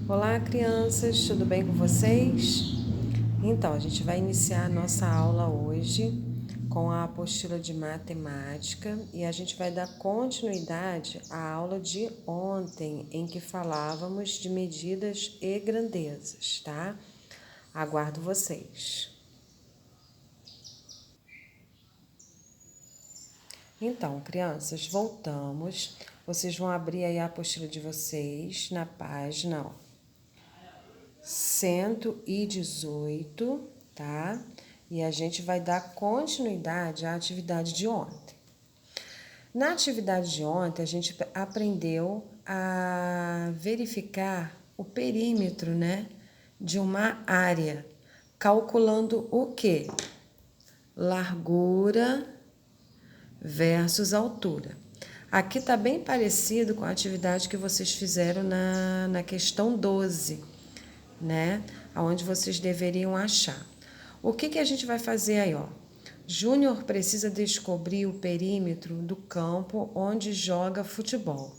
Olá, crianças, tudo bem com vocês? Então, a gente vai iniciar a nossa aula hoje com a apostila de matemática e a gente vai dar continuidade à aula de ontem, em que falávamos de medidas e grandezas, tá? Aguardo vocês. Então, crianças, voltamos. Vocês vão abrir aí a apostila de vocês na página, 118, tá? E a gente vai dar continuidade à atividade de ontem. Na atividade de ontem, a gente aprendeu a verificar o perímetro, né, de uma área, calculando o quê? Largura versus altura. Aqui está bem parecido com a atividade que vocês fizeram na questão 12, né? Onde vocês deveriam achar. O que a gente vai fazer aí, ó? Júnior precisa descobrir o perímetro do campo onde joga futebol.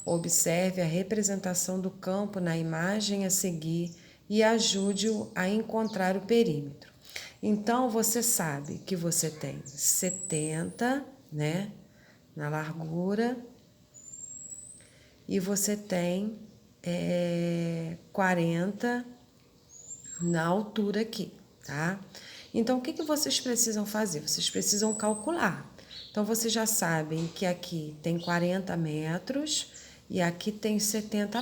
Observe a representação do campo na imagem a seguir e ajude-o a encontrar o perímetro. Então, você sabe que você tem 70, né, na largura, e você tem 40 na altura aqui, tá? Então, o que vocês precisam fazer? Vocês precisam calcular. Então, vocês já sabem que aqui tem 40 metros e aqui tem 70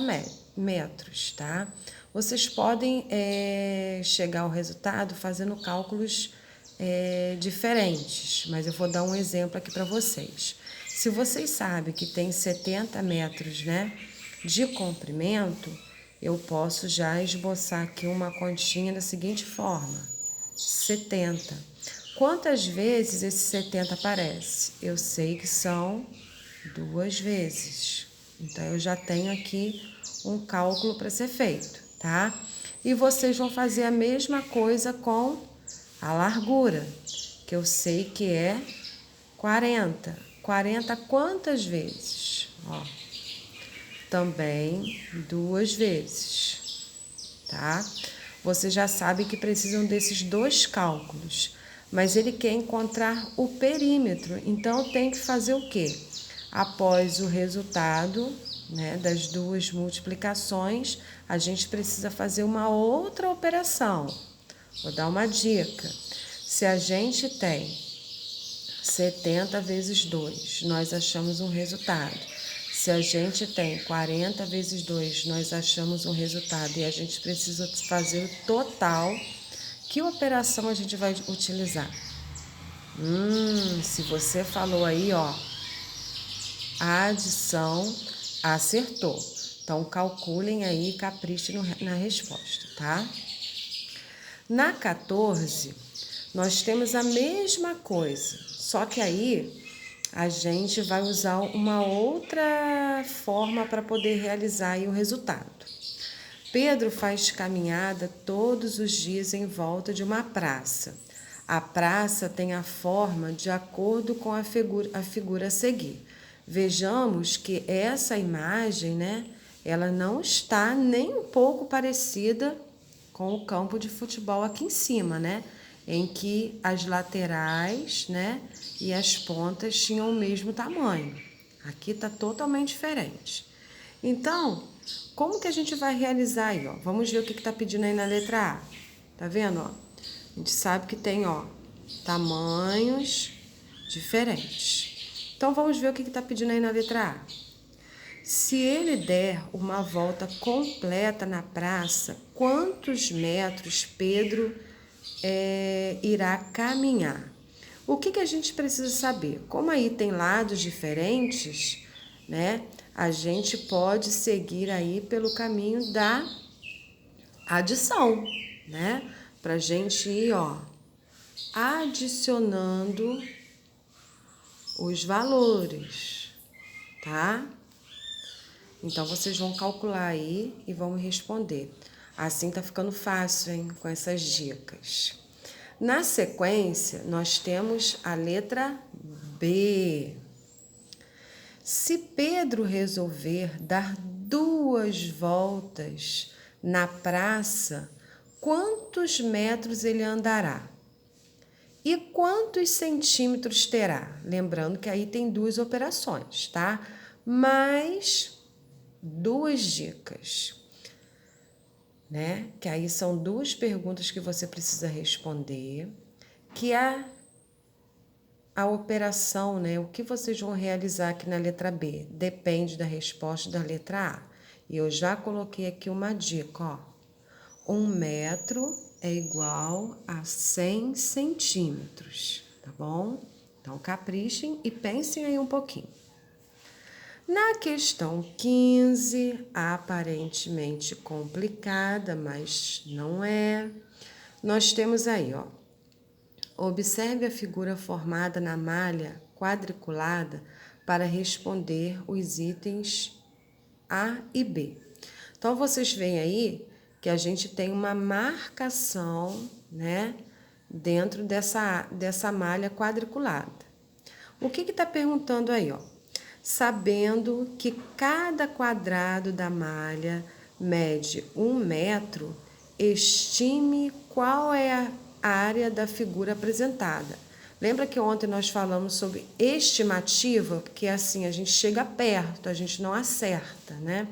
metros, tá? Vocês podem chegar ao resultado fazendo cálculos diferentes, mas eu vou dar um exemplo aqui para vocês. Se vocês sabem que tem 70 metros, né, de comprimento, eu posso já esboçar aqui uma continha da seguinte forma: 70. Quantas vezes esse 70 aparece? Eu sei que são 2 vezes. Então, eu já tenho aqui um cálculo para ser feito, tá? E vocês vão fazer a mesma coisa com a largura, que eu sei que é 40. 40 quantas vezes? Ó, também 2 vezes, tá? Você já sabe que precisam desses 2 cálculos, mas ele quer encontrar o perímetro, então tem que fazer o quê? Após o resultado, né, das 2 multiplicações, a gente precisa fazer uma outra operação. Vou dar uma dica. Se a gente tem 70 vezes 2, nós achamos um resultado. Se a gente tem 40 vezes 2, nós achamos um resultado e a gente precisa fazer o total. Que operação a gente vai utilizar? Se você falou aí, ó, a adição, acertou. Então, calculem aí e caprichem na resposta, tá? Na 14, nós temos a mesma coisa, só que aí a gente vai usar uma outra forma para poder realizar aí o resultado. Pedro faz caminhada todos os dias em volta de uma praça. A praça tem a forma de acordo com a figura a seguir. Vejamos que essa imagem, né, ela não está nem um pouco parecida com o campo de futebol aqui em cima, né, em que as laterais, né, e as pontas tinham o mesmo tamanho. Aqui está totalmente diferente. Então, como que a gente vai realizar aí, ó? Vamos ver o que está pedindo aí na letra A. Tá vendo, ó? A gente sabe que tem, ó, tamanhos diferentes. Então, vamos ver o que está pedindo aí na letra A. Se ele der uma volta completa na praça, quantos metros Pedro irá caminhar? O que a gente precisa saber? Como aí tem lados diferentes, né? A gente pode seguir aí pelo caminho da adição, né? Pra gente ir, ó, adicionando os valores, tá? Então, vocês vão calcular aí e vão me responder. Assim tá ficando fácil, hein? Com essas dicas. Na sequência, nós temos a letra B. Se Pedro resolver dar 2 voltas na praça, quantos metros ele andará? E quantos centímetros terá? Lembrando que aí tem duas operações, tá? Mais duas dicas, né? Que aí são duas perguntas que você precisa responder, que a operação, né? O que vocês vão realizar aqui na letra B depende da resposta da letra A. E eu já coloquei aqui uma dica, ó. 1 metro é igual a 100 centímetros, tá bom? Então, caprichem e pensem aí um pouquinho. Na questão 15, aparentemente complicada, mas não é. Nós temos aí, ó. Observe a figura formada na malha quadriculada para responder os itens A e B. Então, vocês veem aí que a gente tem uma marcação, né, dentro dessa malha quadriculada. O que está perguntando aí, ó? Sabendo que cada quadrado da malha mede 1 metro, estime qual é a área da figura apresentada. Lembra que ontem nós falamos sobre estimativa? Porque assim, a gente chega perto, a gente não acerta, né?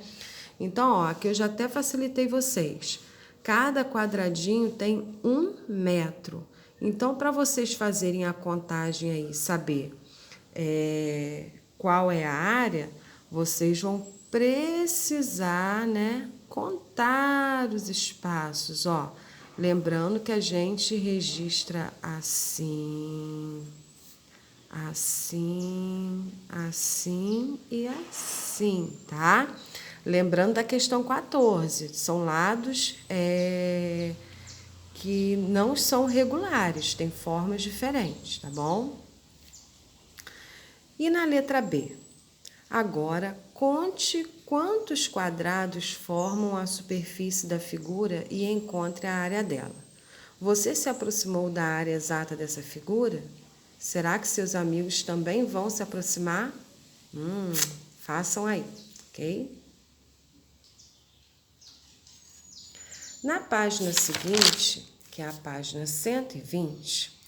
Então, ó, aqui eu já até facilitei vocês. Cada quadradinho tem 1 metro. Então, para vocês fazerem a contagem aí, saber qual é a área, vocês vão precisar, né, contar os espaços, ó. Lembrando que a gente registra assim, assim, assim e assim, tá? Lembrando da questão 14, são lados que não são regulares, têm formas diferentes, tá bom? E na letra B? Agora, conte quantos quadrados formam a superfície da figura e encontre a área dela. Você se aproximou da área exata dessa figura? Será que seus amigos também vão se aproximar? Façam aí, ok? Na página seguinte, que é a página 120,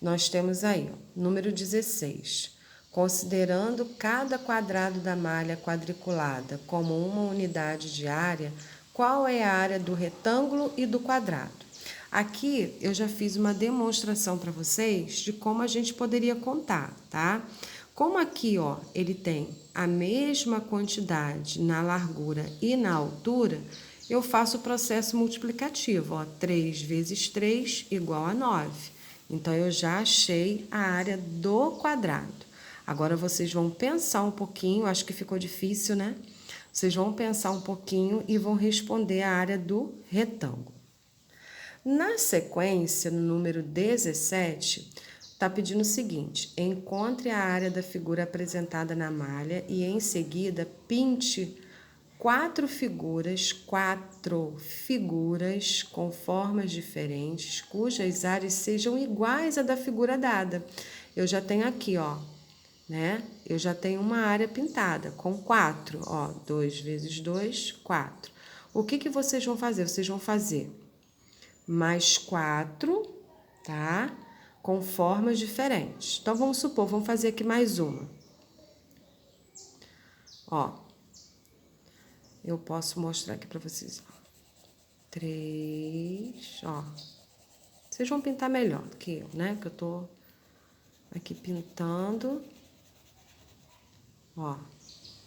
nós temos aí, ó, número 16. Considerando cada quadrado da malha quadriculada como uma unidade de área, qual é a área do retângulo e do quadrado? Aqui eu já fiz uma demonstração para vocês de como a gente poderia contar, tá? Como aqui, ó, ele tem a mesma quantidade na largura e na altura, eu faço o processo multiplicativo, ó, 3 vezes 3 igual a 9. Então, eu já achei a área do quadrado. Agora, vocês vão pensar um pouquinho, acho que ficou difícil, né? Vocês vão pensar um pouquinho e vão responder a área do retângulo. Na sequência, no número 17, está pedindo o seguinte: encontre a área da figura apresentada na malha e, em seguida, pinte 4 figuras com formas diferentes, cujas áreas sejam iguais à da figura dada. Eu já tenho aqui, ó, né? Eu já tenho uma área pintada com 4, ó, 2 vezes 2, 4. O que vocês vão fazer? Vocês vão fazer mais 4, tá? Com formas diferentes. Então, vamos supor, vamos fazer aqui mais uma. Ó, eu posso mostrar aqui para vocês. 3, ó. Vocês vão pintar melhor do que eu, né? Que eu tô aqui pintando. Ó,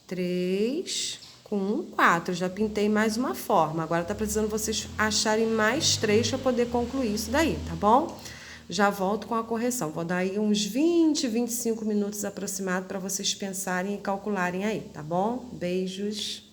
3 com 4. Já pintei mais uma forma. Agora tá precisando vocês acharem mais 3 para poder concluir isso daí, tá bom? Já volto com a correção. Vou dar aí uns 20, 25 minutos aproximado para vocês pensarem e calcularem aí, tá bom? Beijos.